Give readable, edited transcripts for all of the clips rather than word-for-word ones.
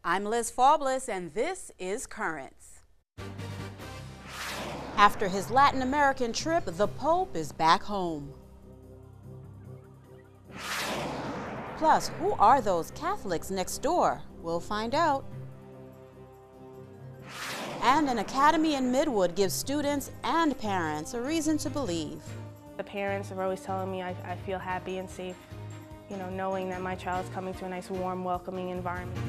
I'm Liz Faublis, and this is Currents. After his Latin American trip, the Pope is back home. Plus, who are those Catholics next door? We'll find out. And an academy in Midwood gives students and parents a reason to believe. The parents are always telling me I feel happy and safe, knowing that my child is coming to a nice, warm, welcoming environment.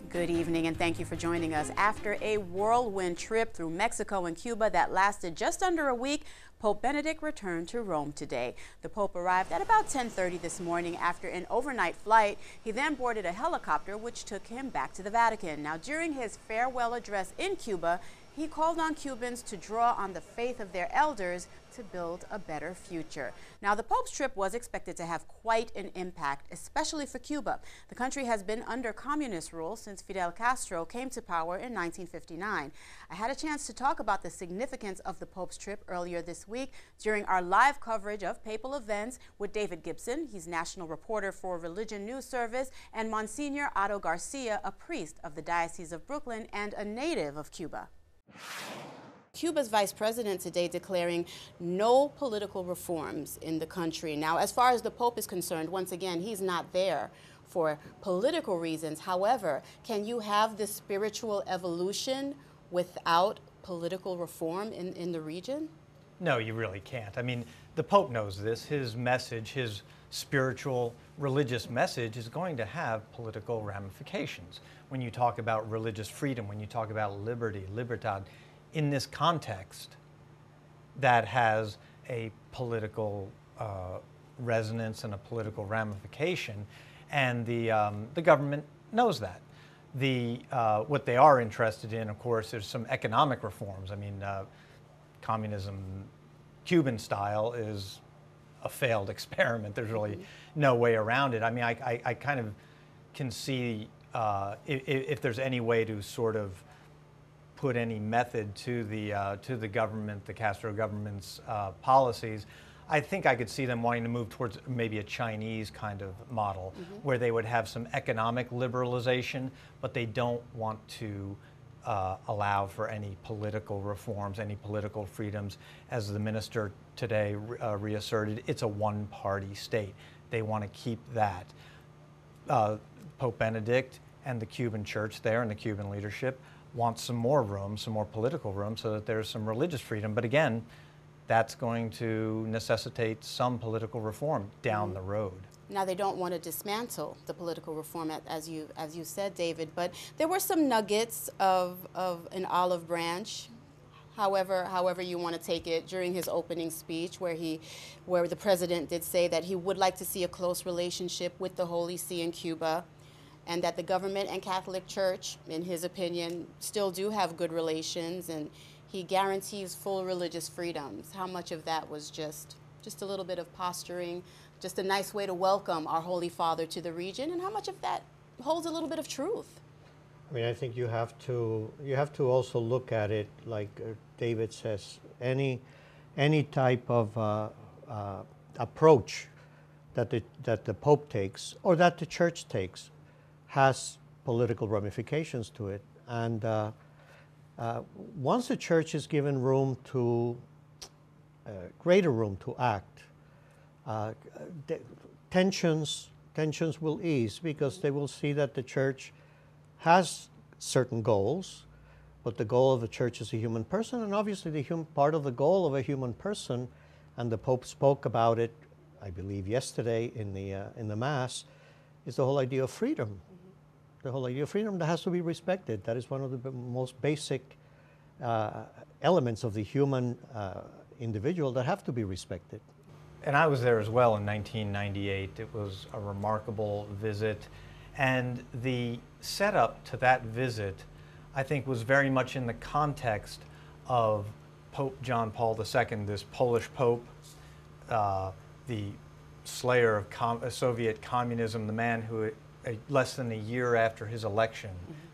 Good evening, and thank you for joining us. After a whirlwind trip through Mexico and Cuba that lasted just under a week, Pope Benedict returned to Rome today. The Pope arrived at about 10:30 this morning after an overnight flight. He then boarded a helicopter which took him back to the Vatican. Now, during his farewell address in Cuba, he called on Cubans to draw on the faith of their elders to build a better future. Now, the Pope's trip was expected to have quite an impact, especially for Cuba. The country has been under communist rule since Fidel Castro came to power in 1959. I had a chance to talk about the significance of the Pope's trip earlier this week during our live coverage of papal events with David Gibson. He's national reporter for Religion News Service, and Monsignor Otto Garcia, a priest of the Diocese of Brooklyn and a native of Cuba. Cuba's vice president today declaring no political reforms in the country. Now, as far as the Pope is concerned, once again, he's not there for political reasons. However, can you have this spiritual evolution without political reform in the region? No, you really can't. I mean, the Pope knows this. His message, his spiritual, religious message is going to have political ramifications. When you talk about religious freedom, when you talk about liberty, libertad, in this context, that has a political resonance and a political ramification, and the government knows that. What they are interested in, of course, is some economic reforms. I mean, communism, Cuban style, is a failed experiment. There's really no way around it. I mean, I kind of can see if there's any way to sort of put any method to the government, the Castro government's policies. I think I could see them wanting to move towards maybe a Chinese kind of model, where they would have some economic liberalization, but they don't want to allow for any political reforms, any political freedoms. As the minister today reasserted, it's a one-party state. They want to keep that. Pope Benedict and the Cuban church there and the Cuban leadership want some more room, some more political room, so that there's some religious freedom. But again, that's going to necessitate some political reform down the road. Now, they don't want to dismantle the political reform, as you said, David, but there were some nuggets of an olive branch, however you want to take it, during his opening speech, where the president did say that he would like to see a close relationship with the Holy See in Cuba, and that the government and Catholic Church, in his opinion, still do have good relations, and he guarantees full religious freedoms. How much of that was just a little bit of posturing, just a nice way to welcome our Holy Father to the region, and how much of that holds a little bit of truth? I mean, I think you have to also look at it like David says. Any type of approach that the Pope takes or that the Church takes has political ramifications to it, and once the Church is given room to greater room to act, tensions will ease, because they will see that the Church has certain goals, but the goal of the Church is a human person, and obviously part of the goal of a human person, and the Pope spoke about it, I believe, yesterday in the Mass, is the whole idea of freedom. The whole idea of freedom that has to be respected. That is one of the most basic elements of the human individual that have to be respected. And I was there as well in 1998. It was a remarkable visit. And the setup to that visit, I think, was very much in the context of Pope John Paul II, this Polish Pope, the slayer of Soviet communism, the man who, less than a year after his election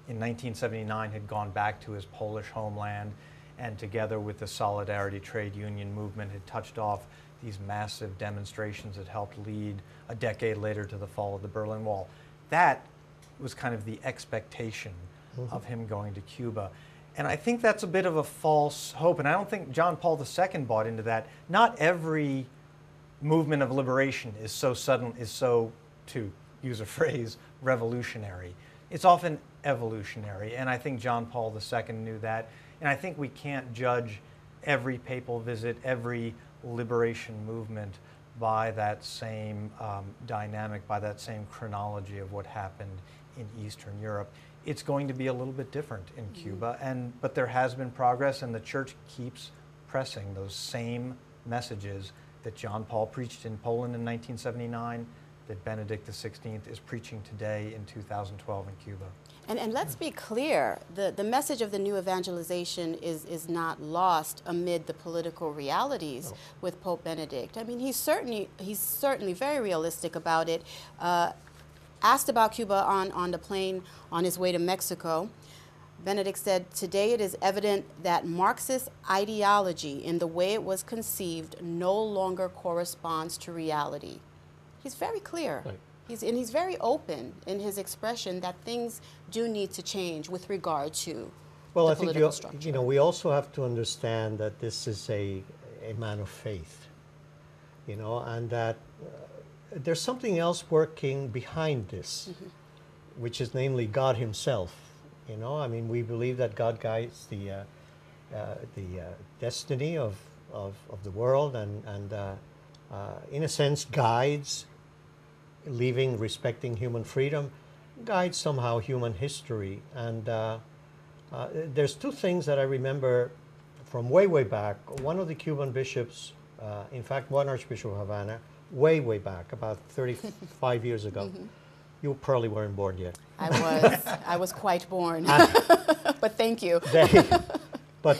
in 1979, had gone back to his Polish homeland, and together with the Solidarity trade union movement had touched off these massive demonstrations that helped lead a decade later to the fall of the Berlin Wall. That was kind of the expectation of him going to Cuba. And I think that's a bit of a false hope, and I don't think John Paul II bought into that. Not every movement of liberation is so sudden, to use a phrase, revolutionary. It's often evolutionary, and I think John Paul II knew that. And I think we can't judge every papal visit, every liberation movement by that same dynamic, by that same chronology of what happened in Eastern Europe. It's going to be a little bit different in Cuba, but there has been progress, and the Church keeps pressing those same messages that John Paul preached in Poland in 1979, that Benedict XVI is preaching today in 2012 in Cuba. And let's be clear, the message of the new evangelization is not lost amid the political realities with Pope Benedict. I mean, he's certainly very realistic about it. Asked about Cuba on the plane on his way to Mexico, Benedict said, "Today it is evident that Marxist ideology in the way it was conceived no longer corresponds to reality." He's very clear. Right. He's very open in his expression that things do need to change with regard to Well, the I think political structure. we also have to understand that this is a man of faith, and that there's something else working behind this, which is namely God Himself. I mean, we believe that God guides the destiny of the world, and in a sense guides, respecting human freedom, guides somehow human history. And there's two things that I remember from way back. One of the Cuban bishops, in fact, one Archbishop of Havana, way back, about 35 years ago. You probably weren't born yet. I was quite born, but thank you.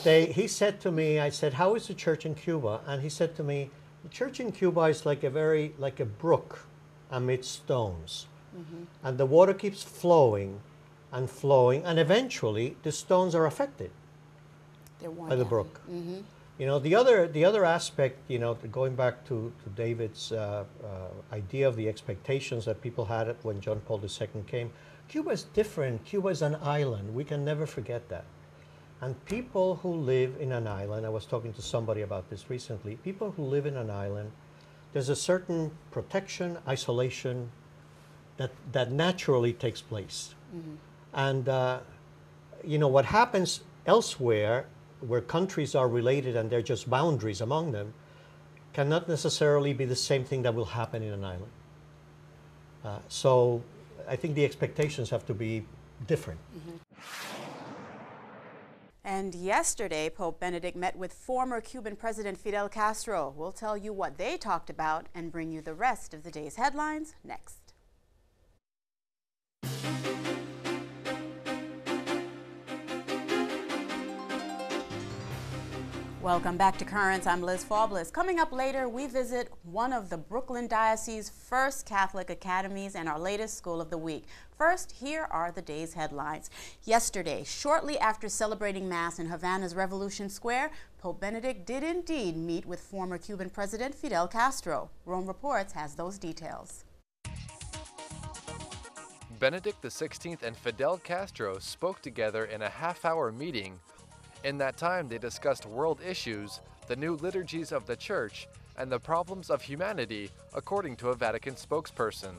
He said to me, I said, "How is the church in Cuba?" And he said to me, "The church in Cuba is like a brook amidst stones. And the water keeps flowing, and eventually the stones are affected by the brook." The other aspect, going back to David's idea of the expectations that people had when John Paul II came, Cuba is different. Cuba is an island. We can never forget that. And people who live in an island, I was talking to somebody about this recently, people who live in an island, there's a certain protection, isolation that naturally takes place. And, what happens elsewhere, where countries are related and they're just boundaries among them, cannot necessarily be the same thing that will happen in an island. So I think the expectations have to be different. And yesterday, Pope Benedict met with former Cuban President Fidel Castro. We'll tell you what they talked about and bring you the rest of the day's headlines next. Welcome back to Currents. I'm Liz Faublas. Coming up later, we visit one of the Brooklyn Diocese's first Catholic academies and our latest School of the Week. First, here are the day's headlines. Yesterday, shortly after celebrating Mass in Havana's Revolution Square, Pope Benedict did indeed meet with former Cuban President Fidel Castro. Rome Reports has those details. Benedict XVI and Fidel Castro spoke together in a half-hour meeting. In that time, they discussed world issues, the new liturgies of the Church, and the problems of humanity, according to a Vatican spokesperson.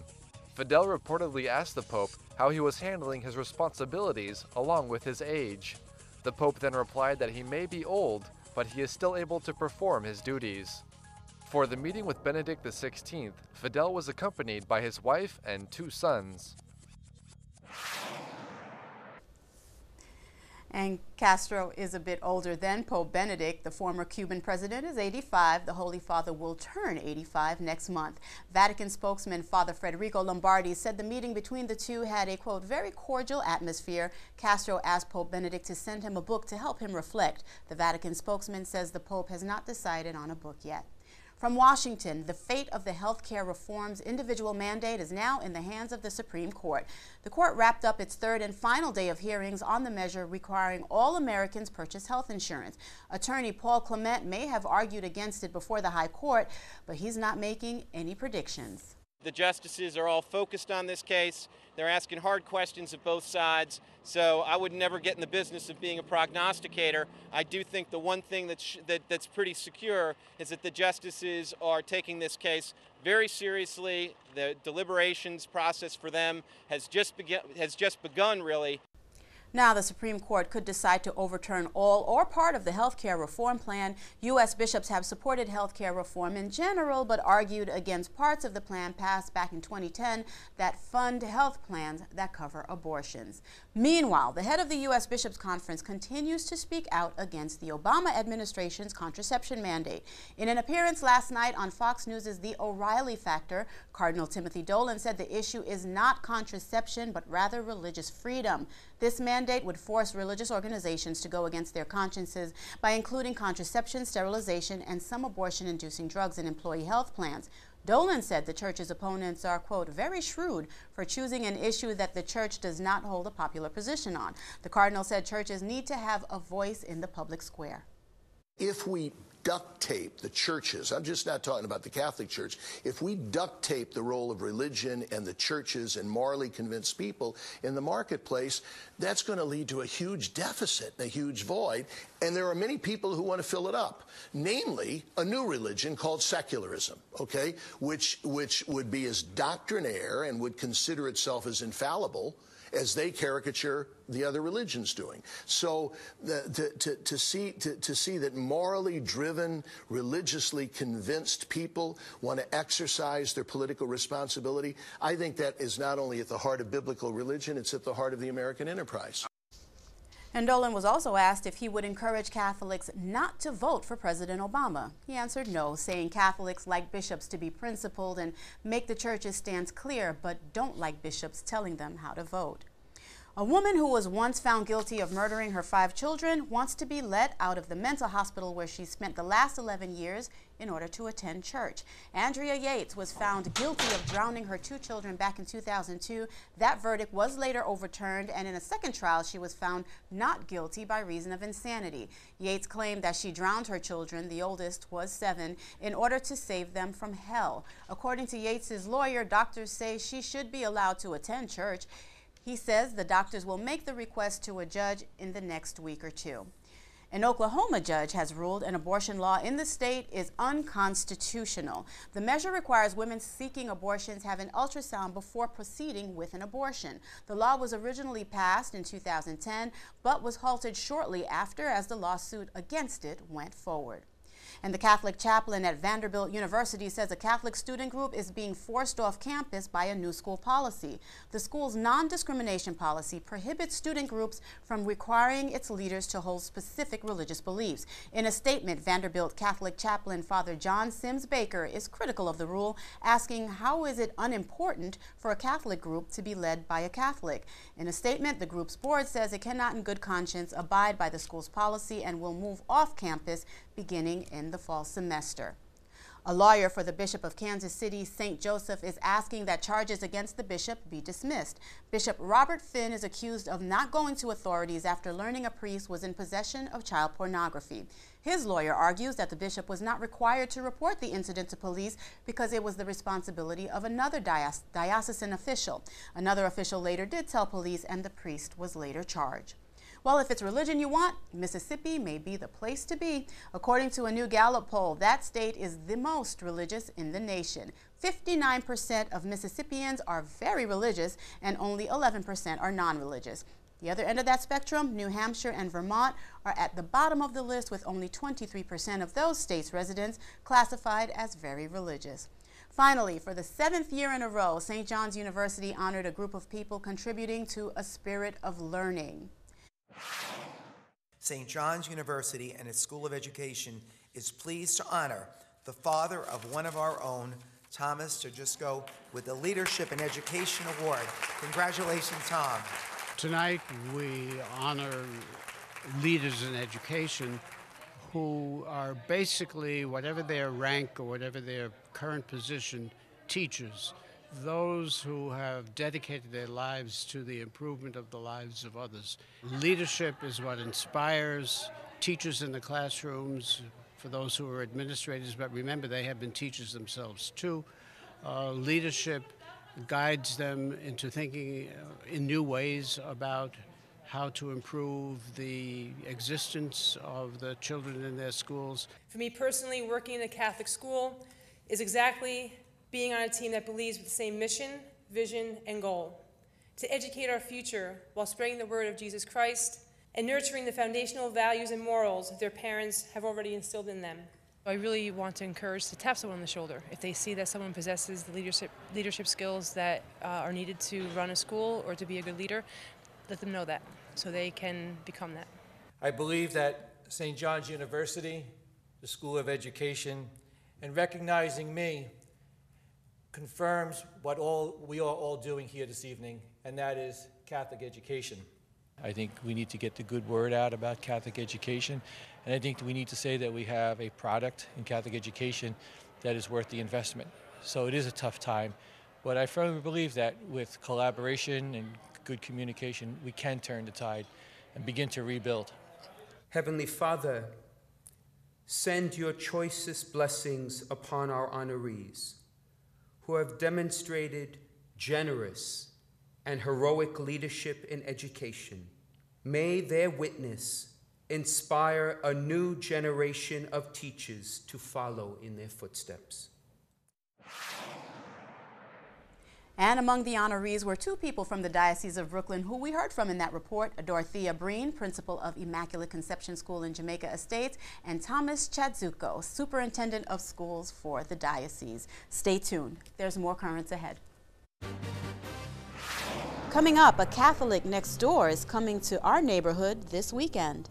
Fidel reportedly asked the Pope how he was handling his responsibilities along with his age. The Pope then replied that he may be old, but he is still able to perform his duties. For the meeting with Benedict XVI, Fidel was accompanied by his wife and 2 sons. And Castro is a bit older than Pope Benedict. The former Cuban president is 85. The Holy Father will turn 85 next month. Vatican spokesman Father Federico Lombardi said the meeting between the two had a, quote, very cordial atmosphere. Castro asked Pope Benedict to send him a book to help him reflect. The Vatican spokesman says the Pope has not decided on a book yet. From Washington, the fate of the health care reform's individual mandate is now in the hands of the Supreme Court. The court wrapped up its third and final day of hearings on the measure requiring all Americans purchase health insurance. Attorney Paul Clement may have argued against it before the High Court, but he's not making any predictions. The justices are all focused on this case. They're asking hard questions of both sides, so I would never get in the business of being a prognosticator. I do think the one thing that's pretty secure is that the justices are taking this case very seriously. The deliberations process for them has just begun, really. Now, the Supreme Court could decide to overturn all or part of the health care reform plan. U.S. bishops have supported health care reform in general, but argued against parts of the plan passed back in 2010 that fund health plans that cover abortions. Meanwhile, the head of the U.S. Bishops' Conference continues to speak out against the Obama administration's contraception mandate. In an appearance last night on Fox News' The O'Reilly Factor, Cardinal Timothy Dolan said the issue is not contraception, but rather religious freedom. This mandate would force religious organizations to go against their consciences by including contraception, sterilization, and some abortion-inducing drugs in employee health plans. Dolan said the church's opponents are, quote, very shrewd for choosing an issue that the church does not hold a popular position on. The cardinal said churches need to have a voice in the public square. If we duct tape the churches, I'm just not talking about the Catholic Church, if we duct tape the role of religion and the churches and morally convinced people in the marketplace, that's going to lead to a huge deficit, a huge void, and there are many people who want to fill it up, namely a new religion called secularism, okay, which would be as doctrinaire and would consider itself as infallible as they caricature the other religions doing. So to see that morally driven, religiously convinced people want to exercise their political responsibility, I think that is not only at the heart of biblical religion, it's at the heart of the American enterprise. And Dolan was also asked if he would encourage Catholics not to vote for President Obama. He answered no, saying Catholics like bishops to be principled and make the church's stance clear, but don't like bishops telling them how to vote. A woman who was once found guilty of murdering her 5 children wants to be let out of the mental hospital where she spent the last 11 years in order to attend church. Andrea Yates was found guilty of drowning her 2 children back in 2002. That verdict was later overturned, and in a second trial, she was found not guilty by reason of insanity. Yates claimed that she drowned her children, the oldest was 7, in order to save them from hell. According to Yates's lawyer, doctors say she should be allowed to attend church. He says the doctors will make the request to a judge in the next week or 2. An Oklahoma judge has ruled an abortion law in the state is unconstitutional. The measure requires women seeking abortions have an ultrasound before proceeding with an abortion. The law was originally passed in 2010, but was halted shortly after as the lawsuit against it went forward. And the Catholic chaplain at Vanderbilt University says a Catholic student group is being forced off campus by a new school policy. The school's non-discrimination policy prohibits student groups from requiring its leaders to hold specific religious beliefs. In a statement, Vanderbilt Catholic chaplain Father John Sims Baker is critical of the rule, asking how is it unimportant for a Catholic group to be led by a Catholic. In a statement, the group's board says it cannot in good conscience abide by the school's policy and will move off campus beginning in the fall semester. A lawyer for the Bishop of Kansas City, St. Joseph, is asking that charges against the bishop be dismissed. Bishop Robert Finn is accused of not going to authorities after learning a priest was in possession of child pornography. His lawyer argues that the bishop was not required to report the incident to police because it was the responsibility of another diocesan official. Another official later did tell police, and the priest was later charged. Well, if it's religion you want, Mississippi may be the place to be. According to a new Gallup poll, that state is the most religious in the nation. 59% of Mississippians are very religious and only 11% are non-religious. The other end of that spectrum, New Hampshire and Vermont, are at the bottom of the list with only 23% of those states' residents classified as very religious. Finally, for the 7th year in a row, St. John's University honored a group of people contributing to a spirit of learning. St. John's University and its School of Education is pleased to honor the father of one of our own, Thomas Tajusco, with the Leadership in Education Award. Congratulations, Tom. Tonight we honor leaders in education who are basically, whatever their rank or whatever their current position, teachers. Those who have dedicated their lives to the improvement of the lives of others. Leadership is what inspires teachers in the classrooms, for those who are administrators, but remember they have been teachers themselves too. Leadership guides them into thinking in new ways about how to improve the existence of the children in their schools. For me personally, working in a Catholic school is exactly being on a team that believes with the same mission, vision, and goal: to educate our future while spreading the word of Jesus Christ and nurturing the foundational values and morals their parents have already instilled in them. I really want to encourage to tap someone on the shoulder. If they see that someone possesses the leadership skills that are needed to run a school or to be a good leader, let them know that so they can become that. I believe that St. John's University, the School of Education, and recognizing me confirms what we are all doing here this evening, and that is Catholic education. I think we need to get the good word out about Catholic education, and I think we need to say that we have a product in Catholic education that is worth the investment. So it is a tough time, but I firmly believe that with collaboration and good communication, we can turn the tide and begin to rebuild. Heavenly Father, send your choicest blessings upon our honorees, who have demonstrated generous and heroic leadership in education. May their witness inspire a new generation of teachers to follow in their footsteps. And among the honorees were two people from the Diocese of Brooklyn who we heard from in that report: Dorothea Breen, principal of Immaculate Conception School in Jamaica Estates, and Thomas Chadzuko, superintendent of schools for the diocese. Stay tuned. There's more currents ahead. Coming up, a Catholic next door is coming to our neighborhood this weekend.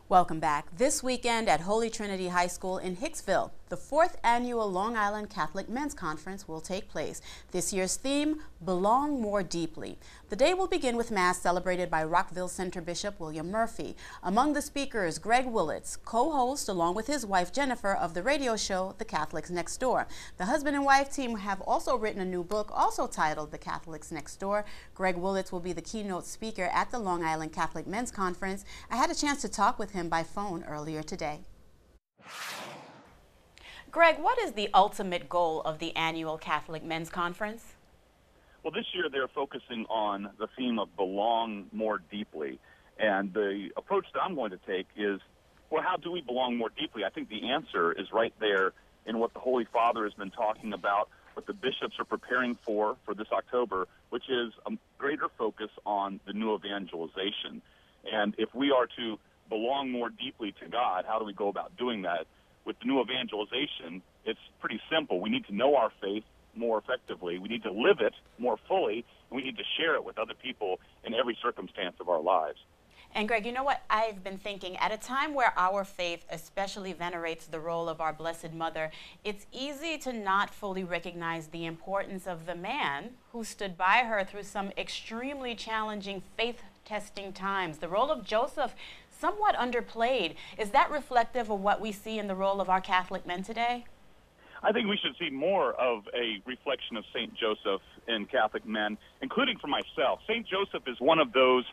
Welcome back. This weekend at Holy Trinity High School in Hicksville, the 4th annual Long Island Catholic Men's Conference will take place. This year's theme, Belong More Deeply. The day will begin with Mass celebrated by Rockville Center Bishop William Murphy. Among the speakers, Greg Willits, co-host along with his wife Jennifer of the radio show The Catholics Next Door. The husband and wife team have also written a new book also titled The Catholics Next Door. Greg Willits will be the keynote speaker at the Long Island Catholic Men's Conference. I had a chance to talk with him by phone earlier today. Greg, what is the ultimate goal of the annual Catholic Men's Conference? Well, this year they're focusing on the theme of belong more deeply. And the approach that I'm going to take is, well, how do we belong more deeply? I think the answer is right there in what the Holy Father has been talking about, what the bishops are preparing for this October, which is a greater focus on the new evangelization. And if we are to belong more deeply to God, how do we go about doing that? With the new evangelization, it's pretty simple. We need to know our faith more effectively. We need to live it more fully, and we need to share it with other people in every circumstance of our lives. And Greg, you know what I've been thinking? At a time where our faith especially venerates the role of our Blessed Mother, it's easy to not fully recognize the importance of the man who stood by her through some extremely challenging faith-testing times. The role of Joseph, somewhat underplayed. Is that reflective of what we see in the role of our Catholic men today? I think we should see more of a reflection of St. Joseph in Catholic men, including for myself. St. Joseph is one of those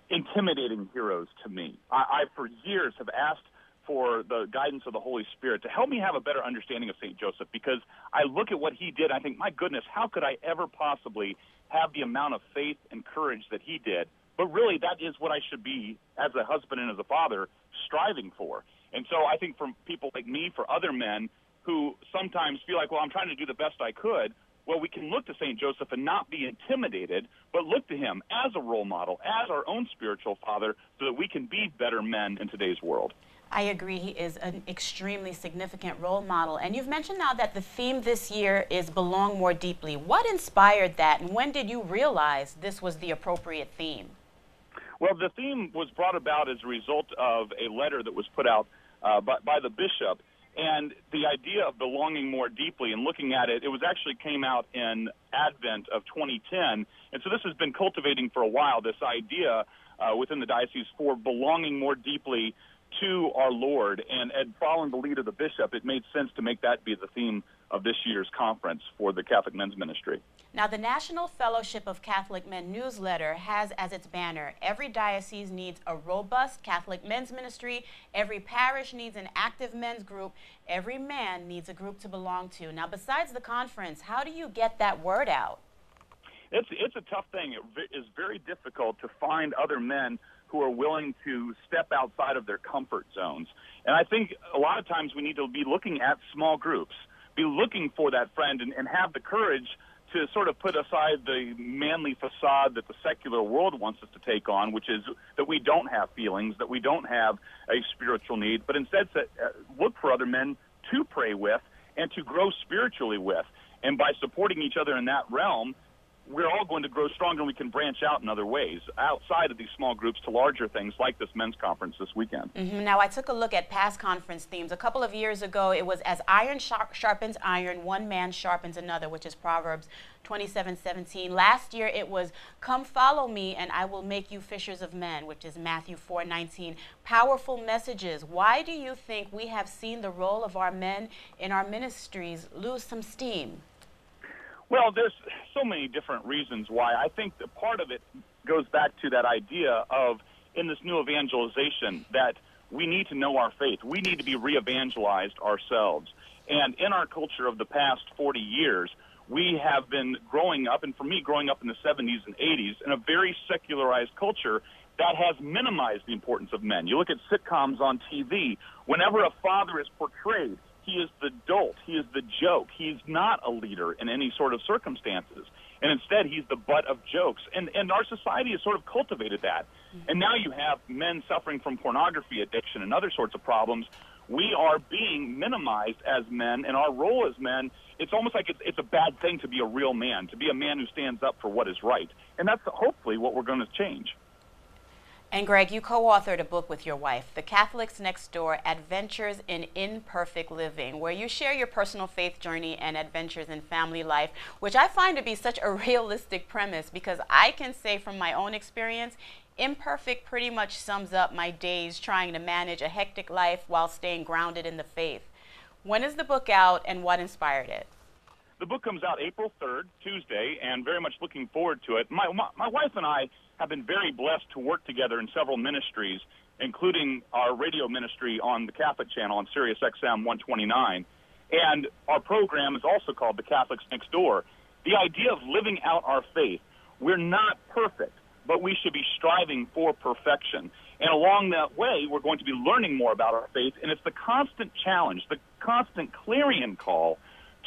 intimidating heroes to me. I for years have asked for the guidance of the Holy Spirit to help me have a better understanding of St. Joseph, because I look at what he did, I think, my goodness, how could I ever possibly have the amount of faith and courage that he did? But really, that is what I should be, as a husband and as a father, striving for. And so I think for people like me, for other men who sometimes feel like, well, I'm trying to do the best I could, well, we can look to St. Joseph and not be intimidated, but look to him as a role model, as our own spiritual father, so that we can be better men in today's world. I agree. He is an extremely significant role model. And you've mentioned now that the theme this year is Belong More Deeply. What inspired that, and when did you realize this was the appropriate theme? Well, the theme was brought about as a result of a letter that was put out by the bishop. And the idea of belonging more deeply and looking at it, it was actually came out in Advent of 2010. And so this has been cultivating for a while, this idea within the diocese for belonging more deeply to our Lord. And following the lead of the bishop, it made sense to make that be the theme of this year's conference for the Catholic Men's Ministry. Now, the National Fellowship of Catholic Men newsletter has as its banner, every diocese needs a robust Catholic men's ministry, every parish needs an active men's group, every man needs a group to belong to. Now, besides the conference, how do you get that word out? It's a tough thing. It is very difficult to find other men who are willing to step outside of their comfort zones. And I think a lot of times we need to be looking at small groups, be looking for that friend and have the courage to sort of put aside the manly facade that the secular world wants us to take on, which is that we don't have feelings, that we don't have a spiritual need, but instead look for other men to pray with and to grow spiritually with. And by supporting each other in that realm, we're all going to grow stronger, and we can branch out in other ways outside of these small groups to larger things like this men's conference this weekend. Now, I took a look at past conference themes. A couple of years ago, it was as iron sharpens iron, one man sharpens another, which is Proverbs 27:17. Last year, it was come follow me and I will make you fishers of men, which is Matthew 4:19. Powerful messages. Why do you think we have seen the role of our men in our ministries lose some steam? Well, there's so many different reasons why. I think that part of it goes back to that idea of, in this new evangelization, that we need to know our faith. We need to be re-evangelized ourselves. And in our culture of the past 40 years, we have been growing up, and for me, growing up in the 70s and 80s, in a very secularized culture that has minimized the importance of men. You look at sitcoms on TV, whenever a father is portrayed, he is the dolt. He is the joke. He's not a leader in any sort of circumstances. And instead, he's the butt of jokes. And our society has sort of cultivated that. And now you have men suffering from pornography addiction and other sorts of problems. We are being minimized as men, and our role as men, it's almost like it's a bad thing to be a real man, to be a man who stands up for what is right. And that's hopefully what we're going to change. And Greg, you co-authored a book with your wife, The Catholics Next Door, Adventures in Imperfect Living, where you share your personal faith journey and adventures in family life, which I find to be such a realistic premise because I can say from my own experience, imperfect pretty much sums up my days trying to manage a hectic life while staying grounded in the faith. When is the book out and what inspired it? The book comes out April 3rd, Tuesday, and very much looking forward to it. My wife and I have been very blessed to work together in several ministries, including our radio ministry on the Catholic channel on Sirius XM 129. And our program is also called The Catholics Next Door. The idea of living out our faith. We're not perfect, but we should be striving for perfection. And along that way, we're going to be learning more about our faith, and it's the constant challenge, the constant clarion call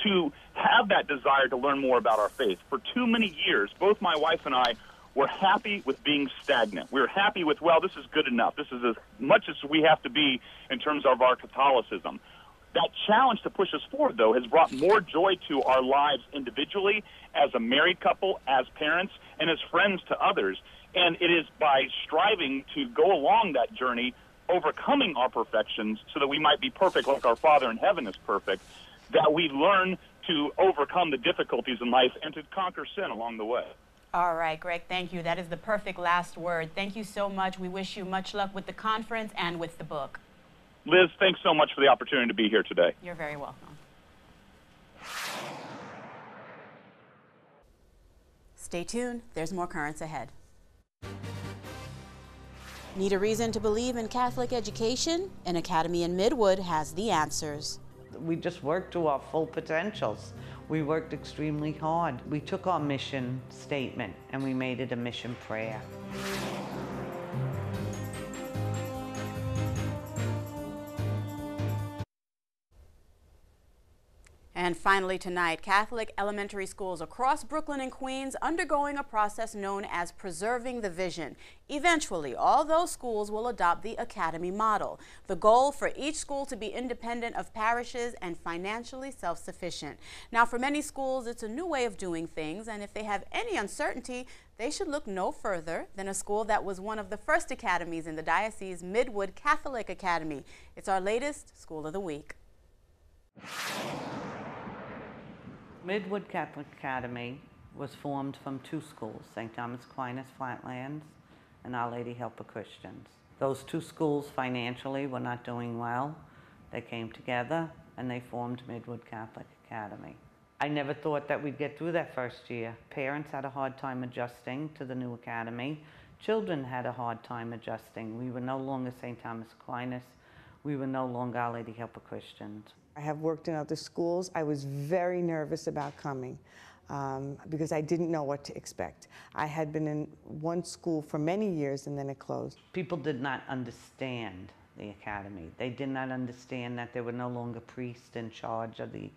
to have that desire to learn more about our faith. For too many years, both my wife and I were happy with being stagnant. We were happy with, well, this is good enough. This is as much as we have to be in terms of our Catholicism. That challenge to push us forward, though, has brought more joy to our lives individually, as a married couple, as parents, and as friends to others. And it is by striving to go along that journey, overcoming our perfections so that we might be perfect like our Father in heaven is perfect, that we learn to overcome the difficulties in life and to conquer sin along the way. All right, Greg, thank you. That is the perfect last word. Thank you so much. We wish you much luck with the conference and with the book. Liz, thanks so much for the opportunity to be here today. You're very welcome. Stay tuned. There's more currents ahead. Need a reason to believe in Catholic education? An academy in Midwood has the answers. We just worked to our full potentials. We worked extremely hard. We took our mission statement and we made it a mission prayer. And finally tonight, Catholic elementary schools across Brooklyn and Queens undergoing a process known as preserving the vision. Eventually, all those schools will adopt the academy model. The goal for each school to be independent of parishes and financially self-sufficient. Now, for many schools, it's a new way of doing things, and if they have any uncertainty, they should look no further than a school that was one of the first academies in the diocese, Midwood Catholic Academy. It's our latest School of the Week. Midwood Catholic Academy was formed from two schools, St. Thomas Aquinas Flatlands and Our Lady Helper Christians. Those two schools financially were not doing well. They came together and they formed Midwood Catholic Academy. I never thought that we'd get through that first year. Parents had a hard time adjusting to the new academy. Children had a hard time adjusting. We were no longer St. Thomas Aquinas. We were no longer Our Lady Helper Christians. I have worked in other schools. I was very nervous about coming because I didn't know what to expect. I had been in one school for many years and then it closed. People did not understand the academy. They did not understand that there were no longer priests in charge of the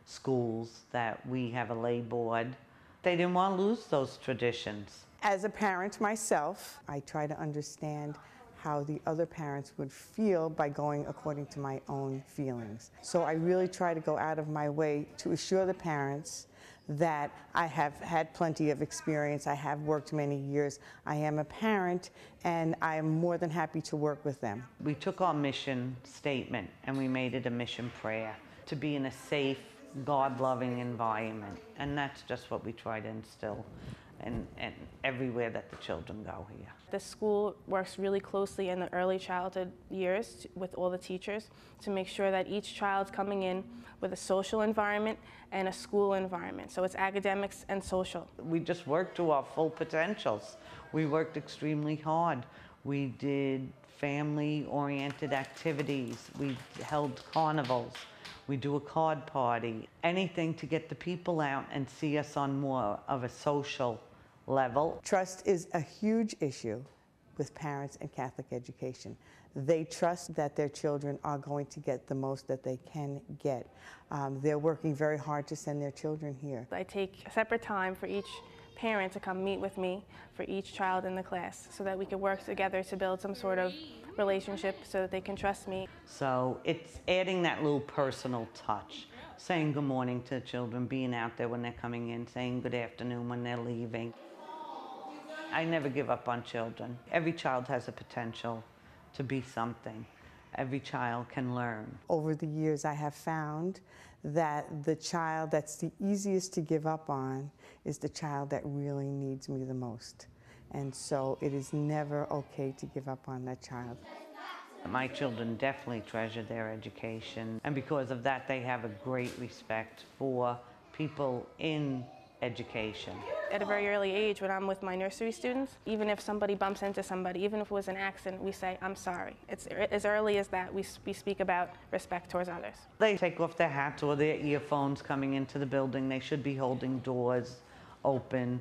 schools, that we have a lay board. They didn't want to lose those traditions. As a parent myself, I try to understand how the other parents would feel by going according to my own feelings. So I really try to go out of my way to assure the parents that I have had plenty of experience, I have worked many years, I am a parent, and I am more than happy to work with them. We took our mission statement and we made it a mission prayer to be in a safe, God-loving environment, and that's just what we try to instill and everywhere that the children go here. The school works really closely in the early childhood years with all the teachers to make sure that each child's coming in with a social environment and a school environment. So it's academics and social. We just worked to our full potentials. We worked extremely hard. We did family-oriented activities. We held carnivals. We do a card party. Anything to get the people out and see us on more of a social level. Trust is a huge issue with parents and Catholic education. They trust that their children are going to get the most that they can get. They're working very hard to send their children here. I take a separate time for each parent to come meet with me for each child in the class so that we can work together to build some sort of relationship so that they can trust me. So it's adding that little personal touch, saying good morning to the children, being out there when they're coming in, saying good afternoon when they're leaving. I never give up on children. Every child has a potential to be something. Every child can learn. Over the years, I have found that the child that's the easiest to give up on is the child that really needs me the most. And so it is never okay to give up on that child. My children definitely treasure their education, and because of that, they have a great respect for people in education. At a very early age, when I'm with my nursery students, even if somebody bumps into somebody, even if it was an accident, we say, I'm sorry. It's as early as that, we speak about respect towards others. They take off their hats or their earphones coming into the building. They should be holding doors open.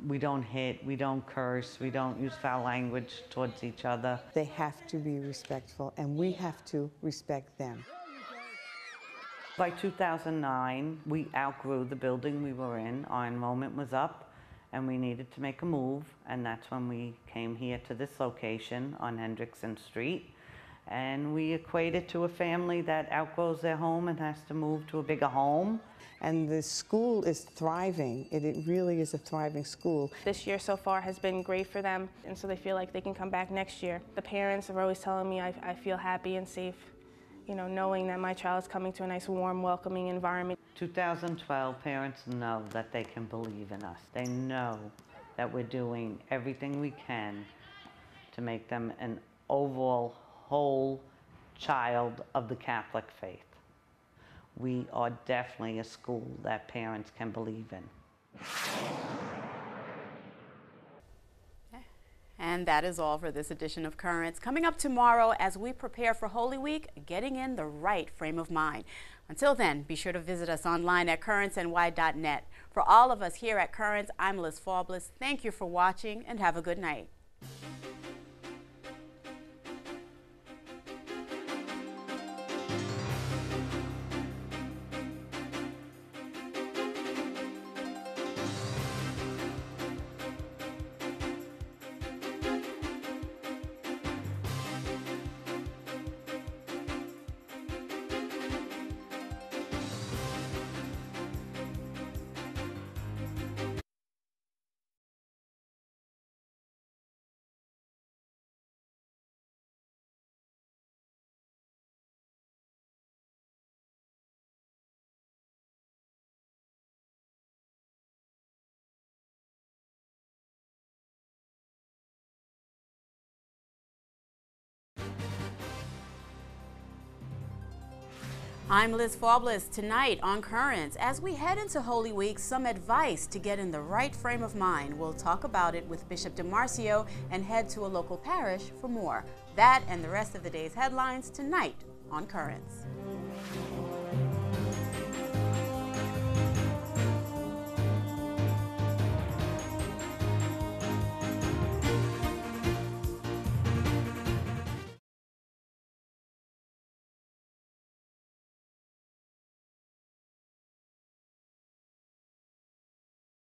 We don't hit, we don't curse, we don't use foul language towards each other. They have to be respectful, and we have to respect them. By 2009, we outgrew the building we were in. Our enrollment was up, and we needed to make a move, and that's when we came here to this location on Hendrickson Street. And we equated to a family that outgrows their home and has to move to a bigger home. And the school is thriving. It really is a thriving school. This year so far has been great for them, and so they feel like they can come back next year. The parents are always telling me I feel happy and safe, you know, knowing that my child is coming to a nice, warm, welcoming environment. 2012, parents know that they can believe in us. They know that we're doing everything we can to make them an overall whole child of the Catholic faith. We are definitely a school that parents can believe in. And that is all for this edition of Currents. Coming up tomorrow as we prepare for Holy Week, getting in the right frame of mind. Until then, be sure to visit us online at currentsny.net. For all of us here at Currents, I'm Liz Faubles. Thank you for watching and have a good night. I'm Liz Faublis. Tonight on Currents, as we head into Holy Week, some advice to get in the right frame of mind. We'll talk about it with Bishop DeMarcio and head to a local parish for more. That and the rest of the day's headlines tonight on Currents.